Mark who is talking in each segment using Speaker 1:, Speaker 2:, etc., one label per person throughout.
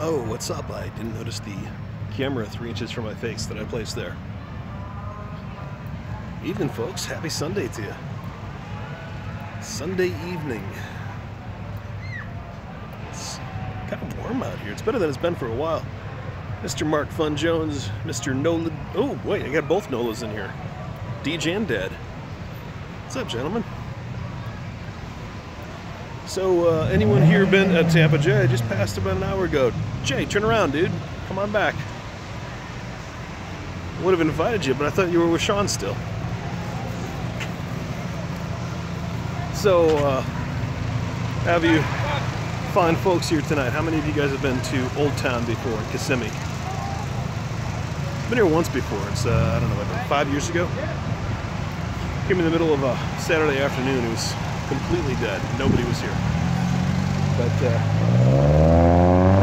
Speaker 1: Oh, what's up? I didn't notice the camera 3 inches from my face that I placed there. Evening, folks. Happy Sunday to you. Sunday evening. It's kind of warm out here. It's better than it's been for a while. Mr. Mark Fun Jones, Mr. Nola. Oh, wait, I got both Nolas in here. DJ and Dad. What's up, gentlemen? So, anyone here been at Tampa? Jay, I just passed about an hour ago. Jay, turn around, dude. Come on back. I would have invited you, but I thought you were with Sean still. So, have you fine folks here tonight? How many of you guys have been to Old Town before, in Kissimmee? I've been here once before. It's, I don't know, about 5 years ago. Came in the middle of a Saturday afternoon. It was completely dead. Nobody was here. But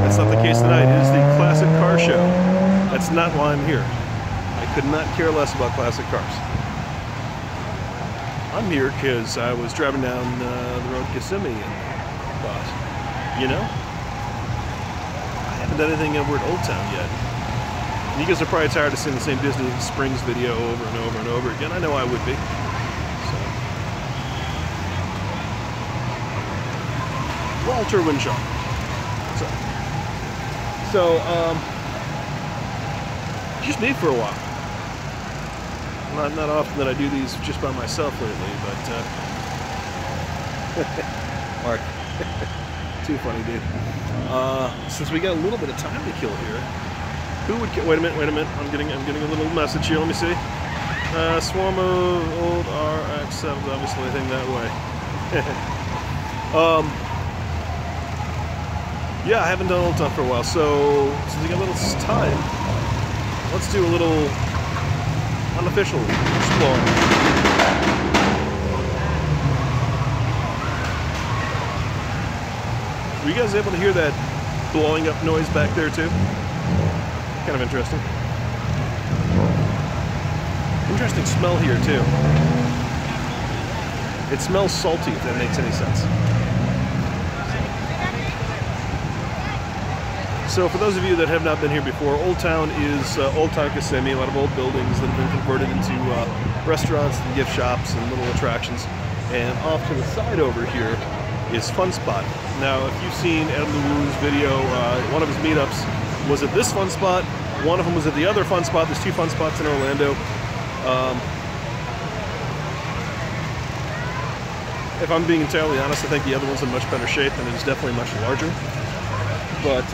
Speaker 1: that's not the case tonight. It is the Classic Car Show. That's not why I'm here. I could not care less about classic cars. I'm here because I was driving down the road to Kissimmee and thought, you know, I haven't done anything over at Old Town yet. And you guys are probably tired of seeing the same Disney Springs video over and over and over again. I know I would be. Walter Winshaw. So, just me for a while. Not often that I do these just by myself lately, but Mark, too funny, dude. Since we got a little bit of time to kill here, who would wait a minute? I'm getting a little message here. Let me see. Swarm of old RX-7, obviously, I think that way. Yeah, I haven't done Old Town for a while, so since we got a little time, let's do a little unofficial exploring. Were you guys able to hear that blowing up noise back there too? Kind of interesting. Interesting smell here too. It smells salty, if that makes any sense. So for those of you that have not been here before, Old Town is Old Town Kissimmee, a lot of old buildings that have been converted into restaurants and gift shops and little attractions. And off to the side over here is Fun Spot. Now, if you've seen Ed LeWoo's video, one of his meetups was at this Fun Spot. One of them was at the other Fun Spot. There's 2 Fun Spots in Orlando. If I'm being entirely honest, I think the other one's in much better shape and it is definitely much larger. But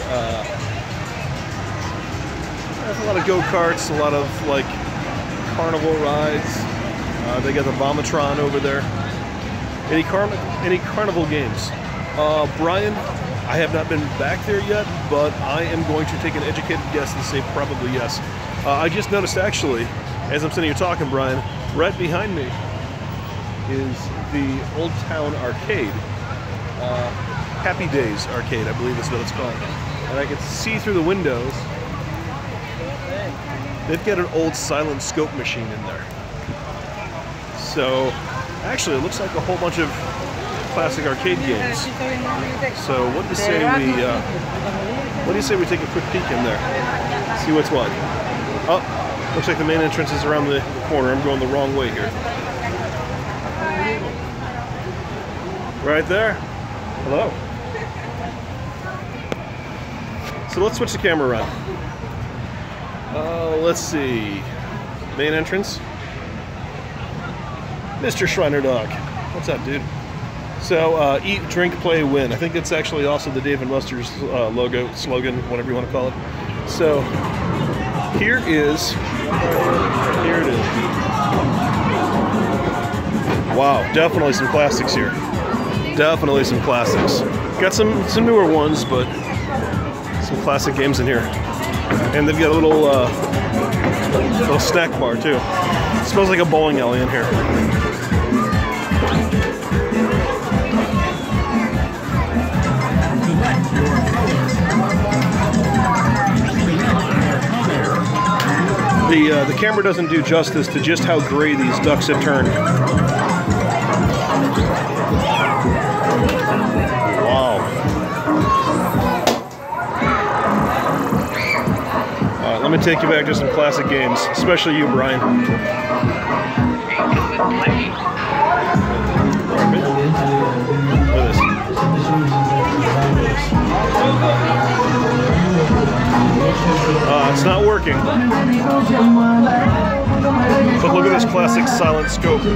Speaker 1: there's a lot of go-karts, a lot of like carnival rides. They got the Vomitron over there. Any carnival games? Brian, I have not been back there yet, but I am going to take an educated guess and say probably yes. I just noticed actually, as I'm sitting here talking, Brian, right behind me is the Old Town Arcade. Happy Days Arcade, I believe is what it's called. And I can see through the windows, they've got an old silent scope machine in there. So, actually it looks like a whole bunch of classic arcade games. So what do you say we take a quick peek in there? See what's what. Oh, looks like the main entrance is around the corner. I'm going the wrong way here. Right there. Hello. So let's switch the camera around. Let's see. Main entrance. Mr. Shriner Dog. What's up, dude? So, eat, drink, play, win. I think that's actually also the Dave & Buster's logo, slogan, whatever you want to call it. So, here it is. Wow, definitely some classics here. Definitely some classics. Got some newer ones, but some classic games in here. And they've got a little snack bar too. It smells like a bowling alley in here. The camera doesn't do justice to just how gray these ducks have turned. Wow. I'm gonna take you back to some classic games, especially you, Brian. Look at this. It's not working. But look at this classic silent scope game.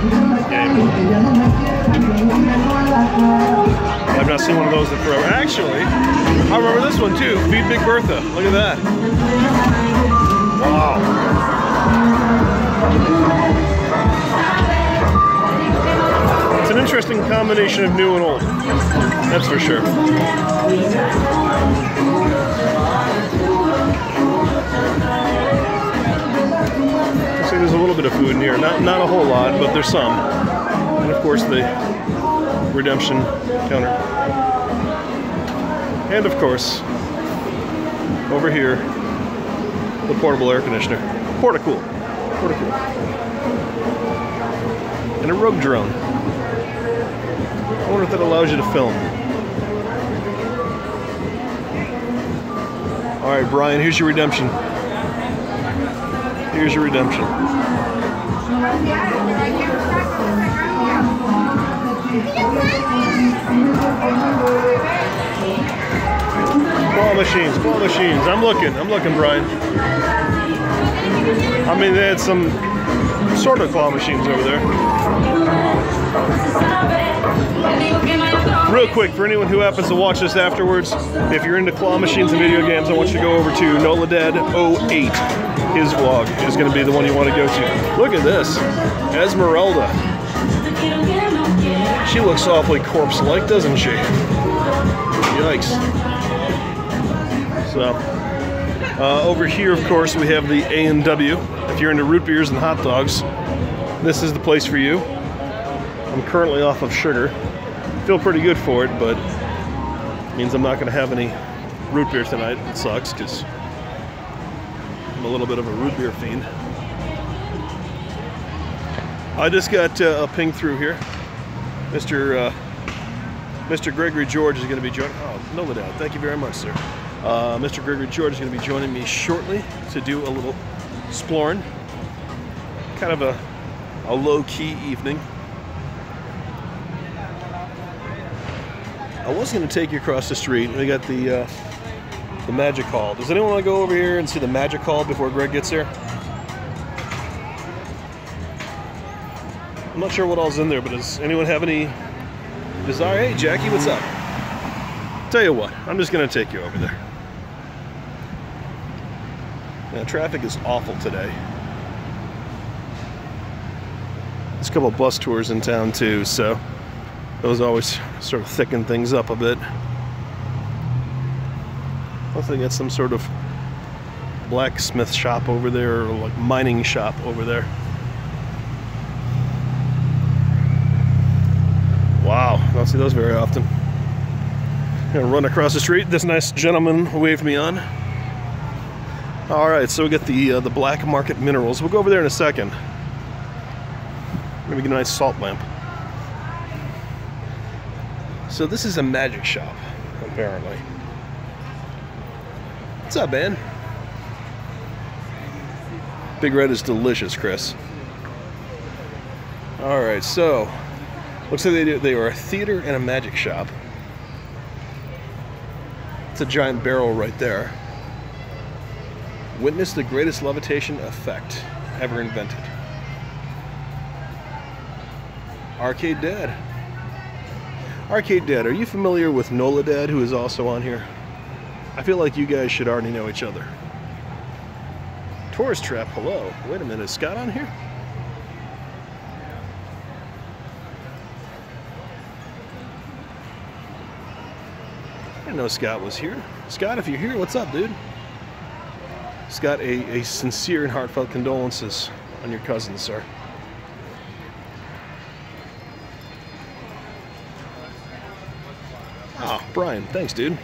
Speaker 1: I've not seen one of those in forever. Actually, I remember this one too. Feed Big Bertha. Look at that. Wow. It's an interesting combination of new and old. That's for sure. So there's a little bit of food in here. Not a whole lot, but there's some. And of course the redemption counter. And of course, over here, the portable air conditioner. Portacool. Portacool. And a rogue drone. I wonder if that allows you to film. Alright, Brian, here's your redemption. Here's your redemption. Claw machines, claw machines. I'm looking, Brian. I mean, they had some sort of claw machines over there. Real quick, for anyone who happens to watch this afterwards, if you're into claw machines and video games, I want you to go over to NolaDad08. His vlog is going to be the one you want to go to. Look at this. Esmeralda. She looks awfully corpse-like, doesn't she? Yikes. So, over here, of course, we have the A&W. If you're into root beers and hot dogs, this is the place for you. I'm currently off of sugar. Feel pretty good for it, but it means I'm not going to have any root beer tonight. It sucks, because I'm a little bit of a root beer fiend. I just got a ping through here. Mr. Gregory George is going to be joining. Oh, NolaDad, thank you very much, sir. Mr. Gregory George is going to be joining me shortly to do a little Splorin. Kind of a low-key evening. I was going to take you across the street. We got the Magic Hall. Does anyone want to go over here and see the Magic Hall before Greg gets here? I'm not sure what all's in there, but does anyone have any desire? Hey, Jackie, what's up? Tell you what, I'm just going to take you over there. Now, traffic is awful today. There's a couple of bus tours in town, too, so those always sort of thicken things up a bit. Hopefully they got some sort of blacksmith shop over there, or like mining shop over there. Wow, I don't see those very often. I'm gonna run across the street. This nice gentleman waved me on. All right, so we got the black market minerals. We'll go over there in a second. Maybe get a nice salt lamp. So this is a magic shop, apparently. What's up, man? Big Red is delicious, Chris. All right, so looks like they are a theater and a magic shop. It's a giant barrel right there. Witness the greatest levitation effect ever invented. Arcade Dad. Arcade Dad, are you familiar with NolaDad, who is also on here? I feel like you guys should already know each other. Tourist Trap, hello. Wait a minute, is Scott on here? I didn't know Scott was here. Scott, if you're here, what's up, dude? Scott, a sincere and heartfelt condolences on your cousin, sir. Oh, Brian, thanks, dude.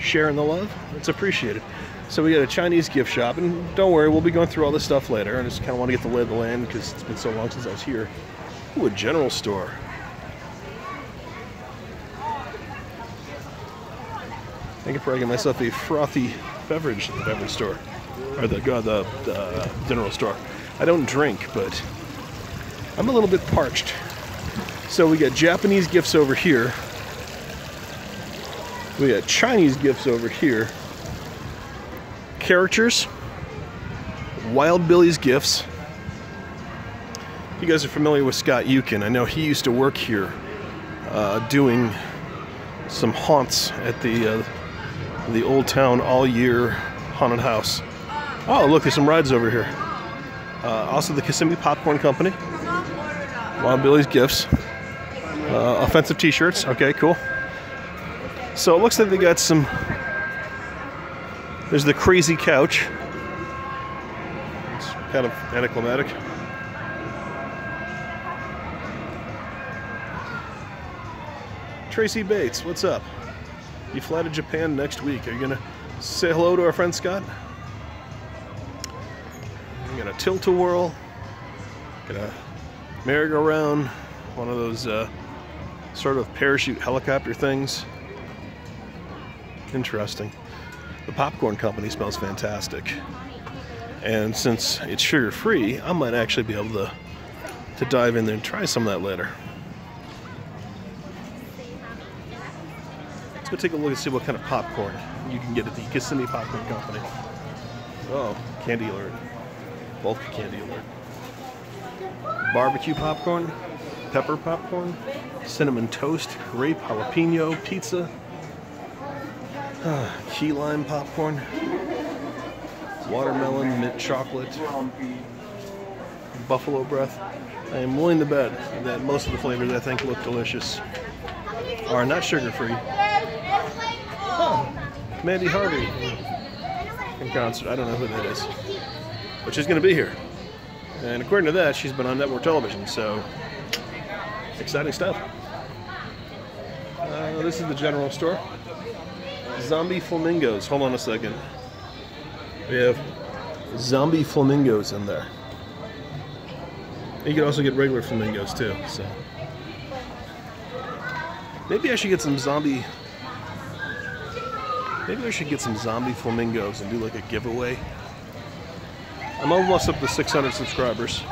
Speaker 1: Sharing the love, it's appreciated. So we got a Chinese gift shop, and don't worry, we'll be going through all this stuff later. I just kind of want to get the lay of the land because it's been so long since I was here. Ooh, a general store. I could probably get myself a frothy beverage at the beverage store. or the general store. I don't drink, but I'm a little bit parched. So we got Japanese gifts over here. We got Chinese gifts over here. Characters. Wild Billy's gifts. You guys are familiar with Scott Eukin. I know he used to work here doing some haunts at the Old Town All Year Haunted House. Oh, look, there's some rides over here. Also the Kissimmee Popcorn Company. Wild Billy's Gifts. Offensive t-shirts. Okay, cool. So it looks like they got some... There's the Crazy Couch. It's kind of anticlimactic. Tracy Bates, what's up? You fly to Japan next week. Are you gonna say hello to our friend Scott? We got a tilt-a-whirl, got a merry-go-round, one of those sort of parachute helicopter things. Interesting. The popcorn company smells fantastic, and since it's sugar-free, I might actually be able to dive in there and try some of that later. Let's go take a look and see what kind of popcorn you can get at the Kissimmee Popcorn Company. Oh, candy alert. Both candy alert. Barbecue popcorn, pepper popcorn, cinnamon toast, grape, jalapeno, pizza, key lime popcorn, watermelon, mint chocolate, buffalo breath. I am willing to bet that most of the flavors I think look delicious are not sugar-free. Oh, Mandy Harvey in concert. I don't know who that is, but she's going to be here. And according to that, she's been on network television, so exciting stuff. This is the general store. Zombie flamingos. Hold on a second. We have zombie flamingos in there. You can also get regular flamingos too. So maybe I should get some zombie. Maybe I should get some zombie flamingos and do like a giveaway. I'm almost up to 600 subscribers.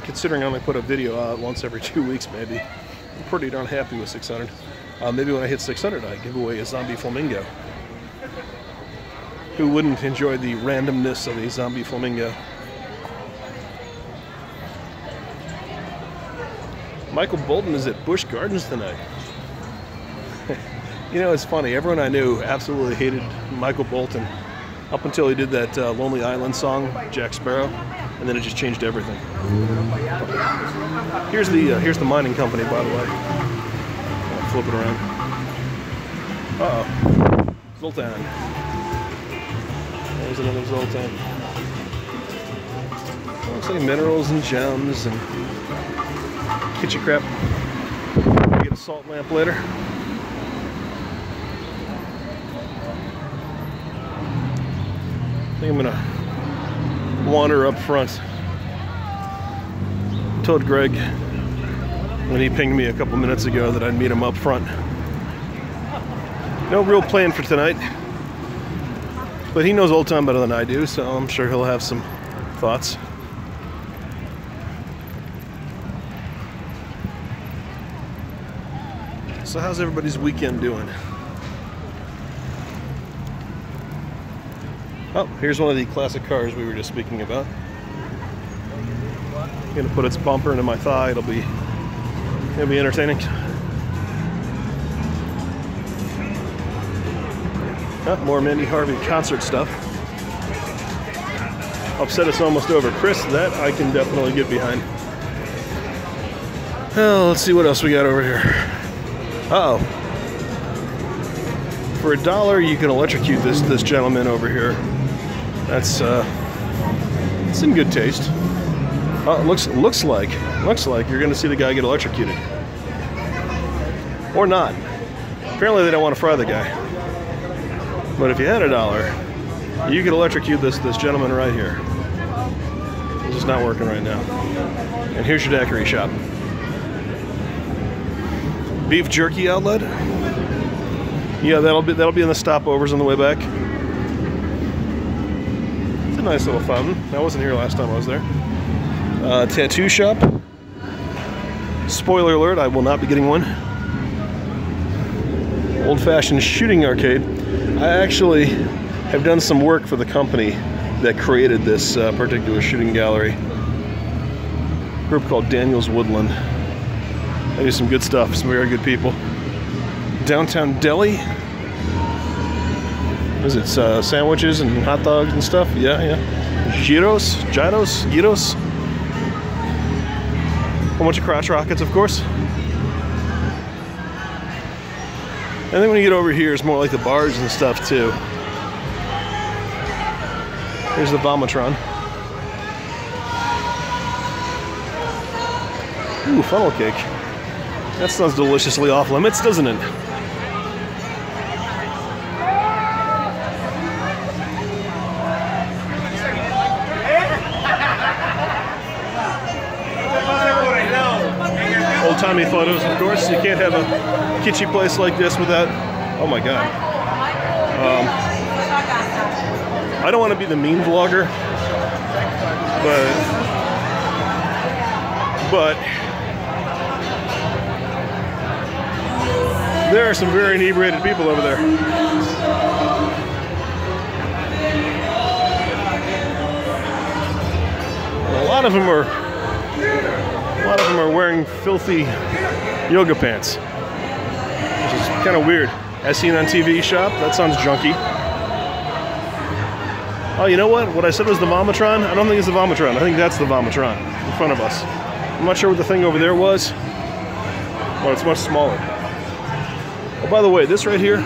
Speaker 1: Considering I only put a video out once every 2 weeks, maybe. I'm pretty darn happy with 600. Maybe when I hit 600, I give away a zombie flamingo. Who wouldn't enjoy the randomness of a zombie flamingo? Michael Bolton is at Busch Gardens tonight. You know, it's funny. Everyone I knew absolutely hated Michael Bolton up until he did that Lonely Island song, Jack Sparrow, and then it just changed everything. Here's the mining company, by the way. I'll flip it around. Uh-oh. Zoltan. There's another Zoltan. Looks like minerals and gems and kitchen crap. Get a salt lamp later. I think I'm gonna wander up front. Told Greg when he pinged me a couple minutes ago that I'd meet him up front. No real plan for tonight, but he knows Old Town better than I do, so I'm sure he'll have some thoughts. So how's everybody's weekend doing? Oh, here's one of the classic cars we were just speaking about. I'm gonna put its bumper into my thigh. It'll be entertaining. Oh, more Mandy Harvey concert stuff. Upset it's almost over. Chris, that I can definitely get behind. Well, let's see what else we got over here. Uh-oh. For $1, you can electrocute this gentleman over here. That's it's in good taste. Oh, it looks like you're going to see the guy get electrocuted, or not. Apparently, they don't want to fry the guy. But if you had $1, you could electrocute this gentleman right here. It's just not working right now. And here's your daiquiri shop. Beef jerky outlet. Yeah, that'll be in the stopovers on the way back. nice little fountain. I wasn't here last time I was there. Tattoo shop. Spoiler alert, I will not be getting one. Old-fashioned shooting arcade. I actually have done some work for the company that created this particular shooting gallery. A group called Daniel's Woodland. They do some good stuff, some very good people. Downtown Deli. Is it sandwiches and hot dogs and stuff? Yeah. Gyros. A bunch of crotch rockets, of course. And then when you get over here, it's more like the bars and stuff too. Here's the Vomitron. Ooh, funnel cake. That sounds deliciously off limits, doesn't it? Old-timey photos, of course. You can't have a kitschy place like this without... Oh my god. I don't want to be the mean vlogger, but there are some very inebriated people over there. A lot of them are wearing filthy yoga pants, which is kind of weird. As seen on TV shop, that sounds junky. Oh, you know what? What I said was the Vomitron? I don't think it's the Vomitron. I think that's the Vomitron in front of us. I'm not sure what the thing over there was. Well, it's much smaller. Oh, by the way, this right here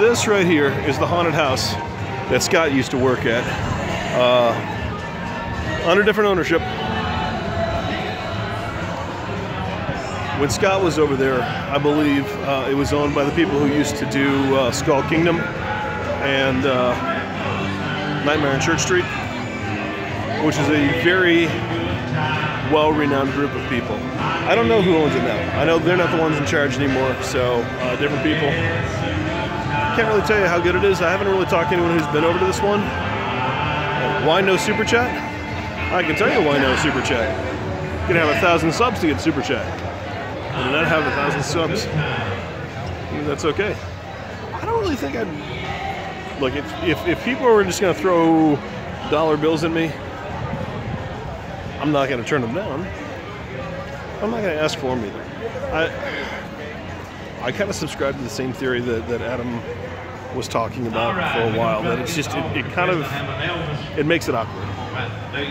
Speaker 1: is the haunted house that Scott used to work at. Under different ownership. When Scott was over there, I believe it was owned by the people who used to do Skull Kingdom and Nightmare on Church Street, which is a very well-renowned group of people. I don't know who owns it now. I know they're not the ones in charge anymore, so different people. Can't really tell you how good it is. I haven't really talked to anyone who's been over to this one. Why no Super Chat? I can tell you why no Super Chat. You can have 1,000 subs to get Super Chat. I do not have 1,000 subs. That's okay. I don't really think I'd... Look, if people are just going to throw dollar bills at me, I'm not going to turn them down. I'm not going to ask for them either. I kind of subscribe to the same theory that Adam was talking about for a while, that it's just, it kind of, it makes it awkward.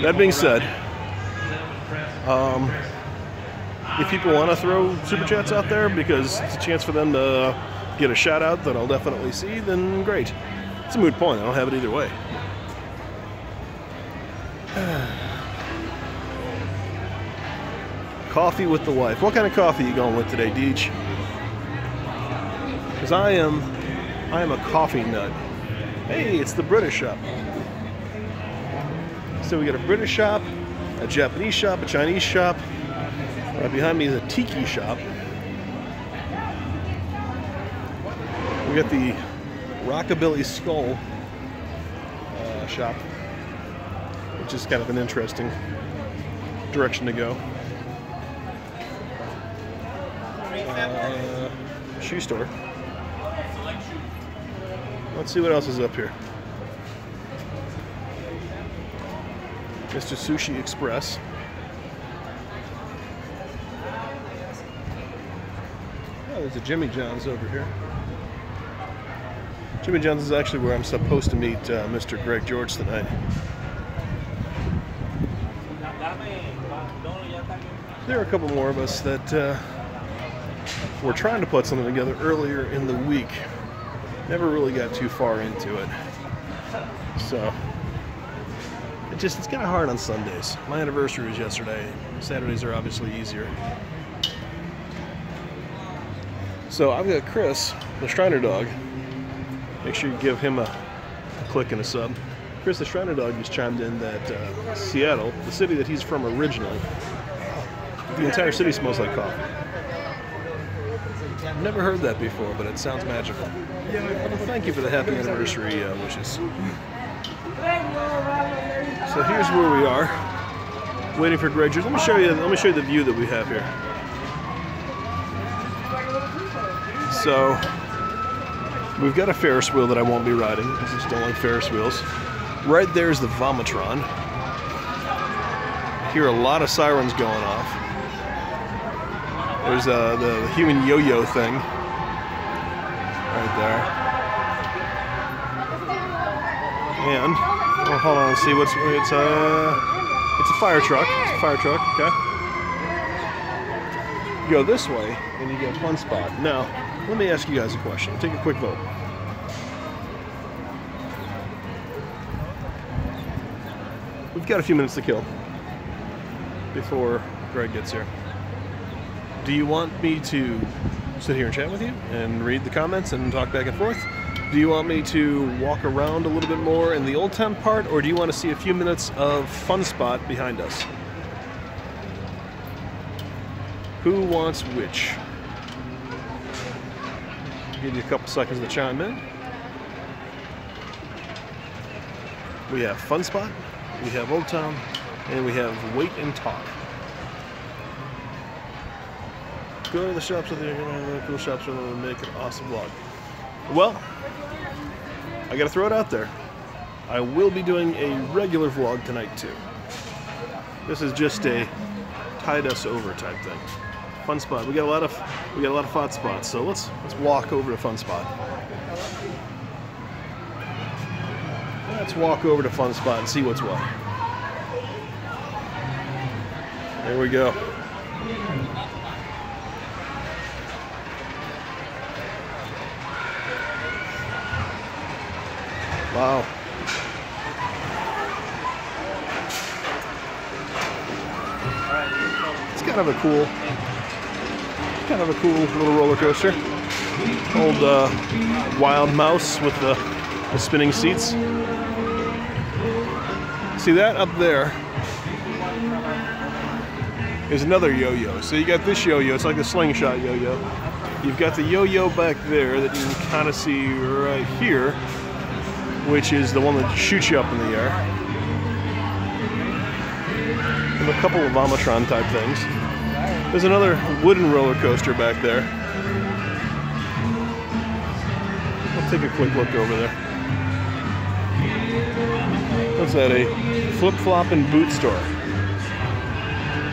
Speaker 1: That being said, if people want to throw Super Chats out there because it's a chance for them to get a shout out that I'll definitely see, then great. It's a moot point. I don't have it either way. Coffee with the wife. What kind of coffee are you going with today, Deej? Because I am a coffee nut. Hey, it's the British shop. So we got a British shop, a Japanese shop, a Chinese shop. Right behind me is a tiki shop. We got the Rockabilly Skull shop, which is kind of an interesting direction to go. Shoe store. Let's see what else is up here. Mr. Sushi Express. Oh, there's a Jimmy John's over here. Jimmy John's is actually where I'm supposed to meet Mr. Greg George tonight. There are a couple more of us that were trying to put something together earlier in the week. Never really got too far into it. So, it's kind of hard on Sundays. My anniversary was yesterday. Saturdays are obviously easier. So I've got Chris, the Shriner Dog. Make sure you give him a click and a sub. Chris, the Shriner Dog, just chimed in that Seattle, the city that he's from originally, the entire city smells like coffee. I've never heard that before, but it sounds magical. Well, thank you for the happy anniversary wishes. So here's where we are, waiting for Greg. Let me show you the view that we have here. So we've got a Ferris wheel that I won't be riding. I just don't like Ferris wheels. Right there's the Vomatron. Hear a lot of sirens going off. There's the human yo-yo thing right there. And oh, hold on, let's see what's it's a fire truck. It's a fire truck. Okay. You go this way and you get a fun spot. Now, let me ask you guys a question. Take a quick vote. We've got a few minutes to kill before Greg gets here. Do you want me to sit here and chat with you and read the comments and talk back and forth? Do you want me to walk around a little bit more in the Old Town part, or do you want to see a few minutes of fun spot behind us? Who wants which? Give you a couple seconds to chime in. We have fun spot, we have Old Town, and we have wait and talk. Go to the shops with you, cool shops and make an awesome vlog. Well, I gotta throw it out there. I will be doing a regular vlog tonight too. This is just a tide us over type thing. Fun spot. We got a lot of fun spots. So let's walk over to fun spot. Let's walk over to fun spot and see what's what. There we go. Wow. It's kind of a cool little roller coaster. Old Wild Mouse with the spinning seats. See that up there is another yo-yo. So you got this yo-yo, it's like the slingshot yo-yo. You've got the yo-yo back there that you can kind of see right here, which is the one that shoots you up in the air. And a couple of Vomatron type things. There's another wooden roller coaster back there. I'll take a quick look over there. What's that, a flip-flop and boot store?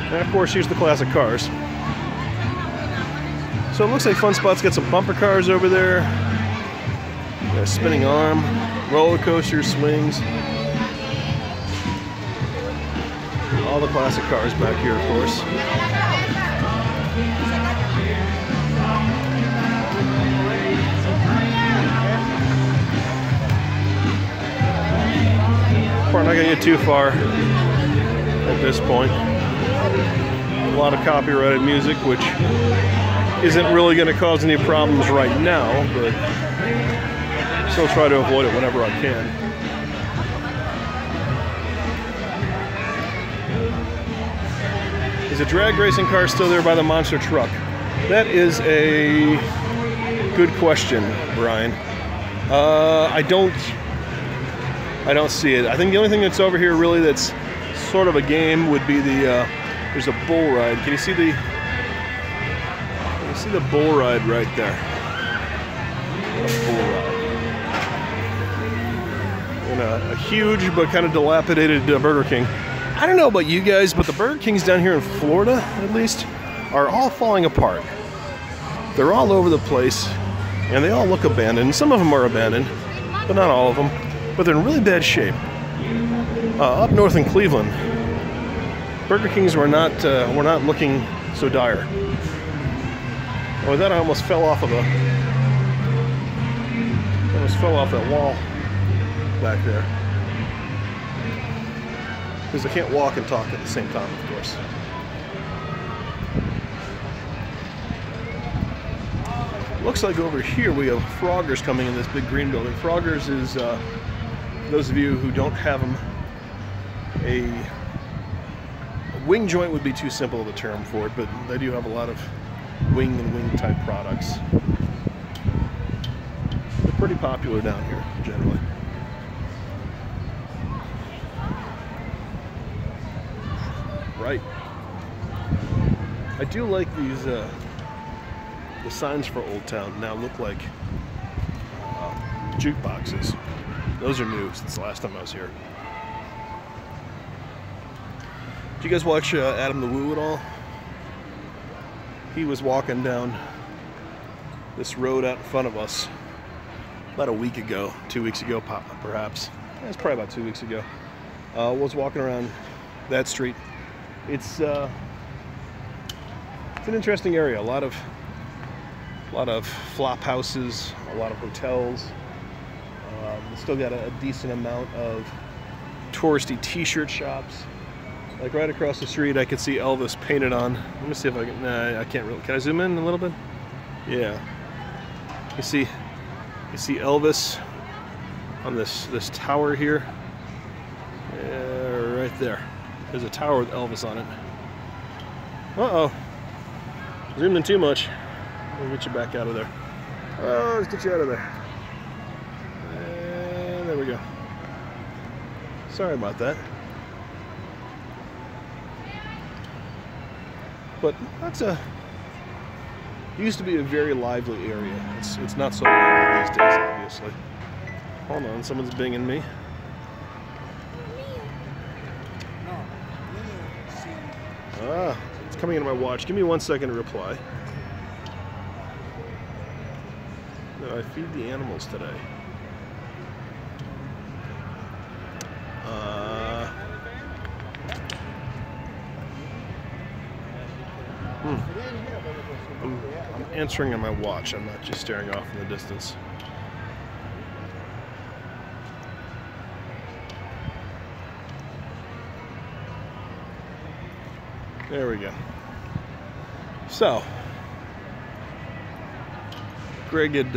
Speaker 1: And of course, here's the classic cars. So it looks like Fun Spot's got some bumper cars over there. Got a spinning arm. Roller coasters, swings, all the classic cars back here, of course. We're not gonna get too far at this point. A lot of copyrighted music, which isn't really gonna cause any problems right now, but still try to avoid it whenever I can. Is a drag racing car still there by the monster truck? That is a good question, Brian. I don't see it. I think the only thing that's over here really that's sort of a game would be the there's a bull ride. Can you see the bull ride right there? A bull ride. A huge but kind of dilapidated Burger King. I don't know about you guys, but the Burger Kings down here in Florida, at least, are all falling apart. They're all over the place, and they all look abandoned. Some of them are abandoned, but not all of them. But they're in really bad shape. Up north in Cleveland, Burger Kings were not looking so dire. Oh, that I almost fell off that wall back there. Because I can't walk and talk at the same time, of course. Looks like over here we have Froggers coming in this big green building. Froggers is, for those of you who don't have them, a wing joint would be too simple of a term for it, but they do have a lot of wing and wing type products. They're pretty popular down here, generally. right. I do like these, the signs for Old Town now look like jukeboxes. Those are new since the last time I was here. Did you guys watch Adam the Woo at all? He was walking down this road out in front of us about a week ago, 2 weeks ago perhaps. It's probably about 2 weeks ago. Was walking around that street. It's an interesting area. A lot of flop houses, a lot of hotels. Still got a decent amount of touristy t-shirt shops. Like right across the street, I could see Elvis painted on. Let me see if I can. Nah, I can't really. Can I zoom in a little bit? Yeah. You see Elvis on this tower here. Yeah, right there. There's a tower with Elvis on it. Uh-oh. Zoomed in too much. We'll get you back out of there. Oh, let's get you out of there. And there we go. Sorry about that. But that's used to be a very lively area. It's not so lively these days, obviously. Hold on, someone's binging me. Ah, it's coming into my watch. Give me 1 second to reply. No, I feed the animals today. I'm answering on my watch. I'm not just staring off in the distance. There we go. So, Greg had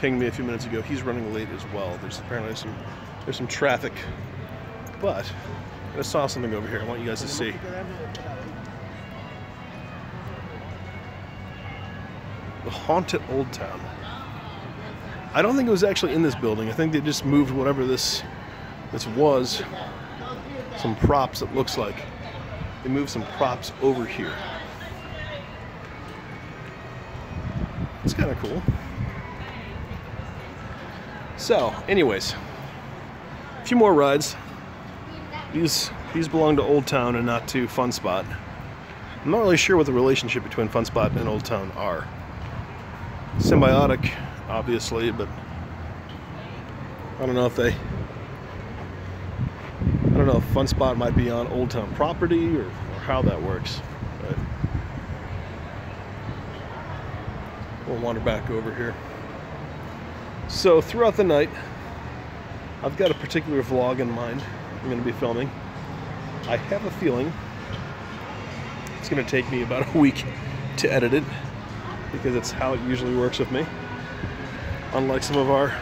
Speaker 1: pinged me a few minutes ago. He's running late as well. There's apparently some traffic, but I saw something over here I want you guys to see. The haunted Old Town. I don't think it was actually in this building. I think they just moved whatever this was. Some props, it looks like. They moved some props over here. It's kind of cool. So, anyways, a few more rides. These belong to Old Town and not to Fun Spot. I'm not really sure what the relationship between Fun Spot and Old Town are. Symbiotic, obviously, but I don't know if Fun Spot might be on Old Town property or how that works. But we'll wander back over here. So throughout the night, I've got a particular vlog in mind I'm going to be filming. I have a feeling it's going to take me about a week to edit it, because it's how it usually works with me. Unlike some of our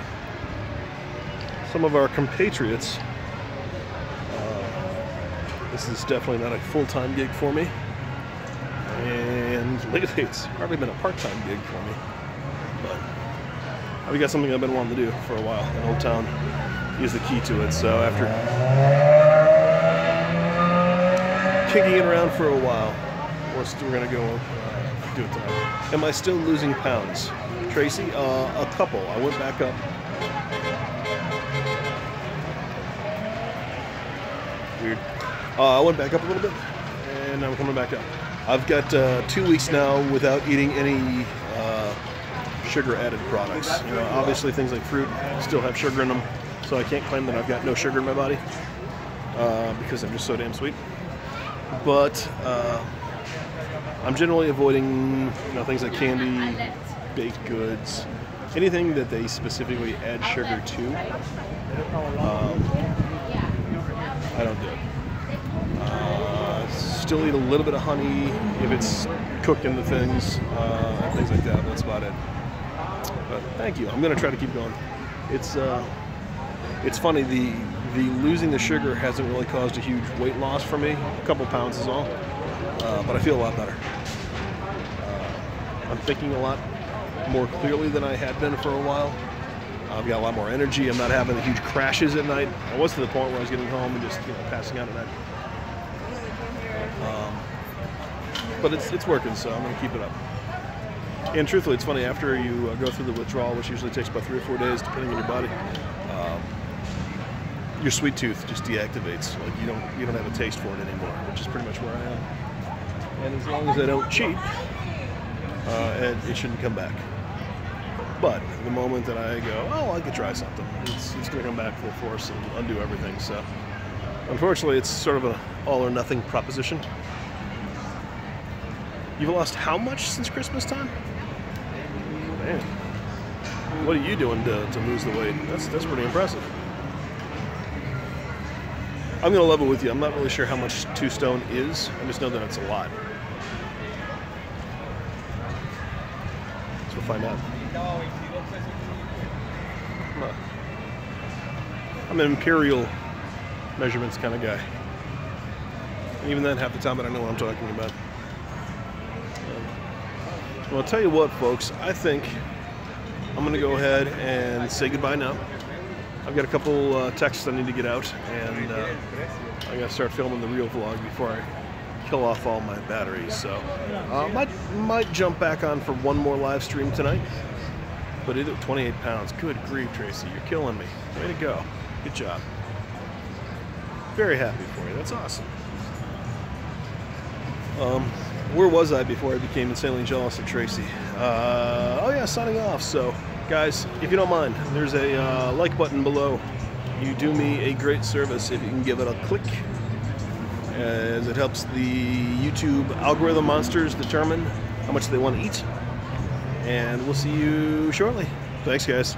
Speaker 1: compatriots, this is definitely not a full-time gig for me. And lately it's hardly been a part-time gig for me. But I've got something I've been wanting to do for a while, and Old Town is the key to it. So after kicking it around for a while, we're going to go do it tonight. Am I still losing pounds? Tracy, a couple. I went back up. Weird. I went back up a little bit, and I'm coming back up. I've got 2 weeks now without eating any sugar-added products. You know, obviously things like fruit still have sugar in them, so I can't claim that I've got no sugar in my body because I'm just so damn sweet. But I'm generally avoiding, things like candy, baked goods, anything that they specifically add sugar to. I don't do it. Still eat a little bit of honey if it's cooked into things like that. That's about it. But thank you. I'm gonna try to keep going. It's funny. The losing the sugar hasn't really caused a huge weight loss for me. A couple pounds is all. But I feel a lot better. I'm thinking a lot more clearly than I had been for a while. I've got a lot more energy. I'm not having the huge crashes at night. I was to the point where I was getting home and just passing out at night. But it's working, so I'm going to keep it up. And truthfully, it's funny, after you go through the withdrawal, which usually takes about 3 or 4 days, depending on your body, your sweet tooth just deactivates. Like you don't have a taste for it anymore, which is pretty much where I am. And as long as I don't cheat, it shouldn't come back. But the moment that I go, oh, I could try something, it's going to come back full force and undo everything. So unfortunately, it's sort of an all or nothing proposition. You've lost how much since Christmas time? Man, what are you doing to lose the weight? That's pretty impressive. I'm going to level with you. I'm not really sure how much 2 stone is. I just know that it's a lot. So we'll find out. I'm an imperial measurements kind of guy. And even then, half the time I don't know what I'm talking about. Well, I'll tell you what, folks. I think I'm going to go ahead and say goodbye now. I've got a couple texts I need to get out, and I got to start filming the real vlog before I kill off all my batteries. So might jump back on for one more live stream tonight. But it at 28 pounds. Good grief, Tracy. You're killing me. Way to go. Good job. Very happy for you. That's awesome. Where was I before I became insanely jealous of Tracy? Oh yeah, signing off. So, guys, if you don't mind, there's a like button below. You do me a great service if you can give it a click, as it helps the YouTube algorithm monsters determine how much they want to eat. And we'll see you shortly. Thanks, guys.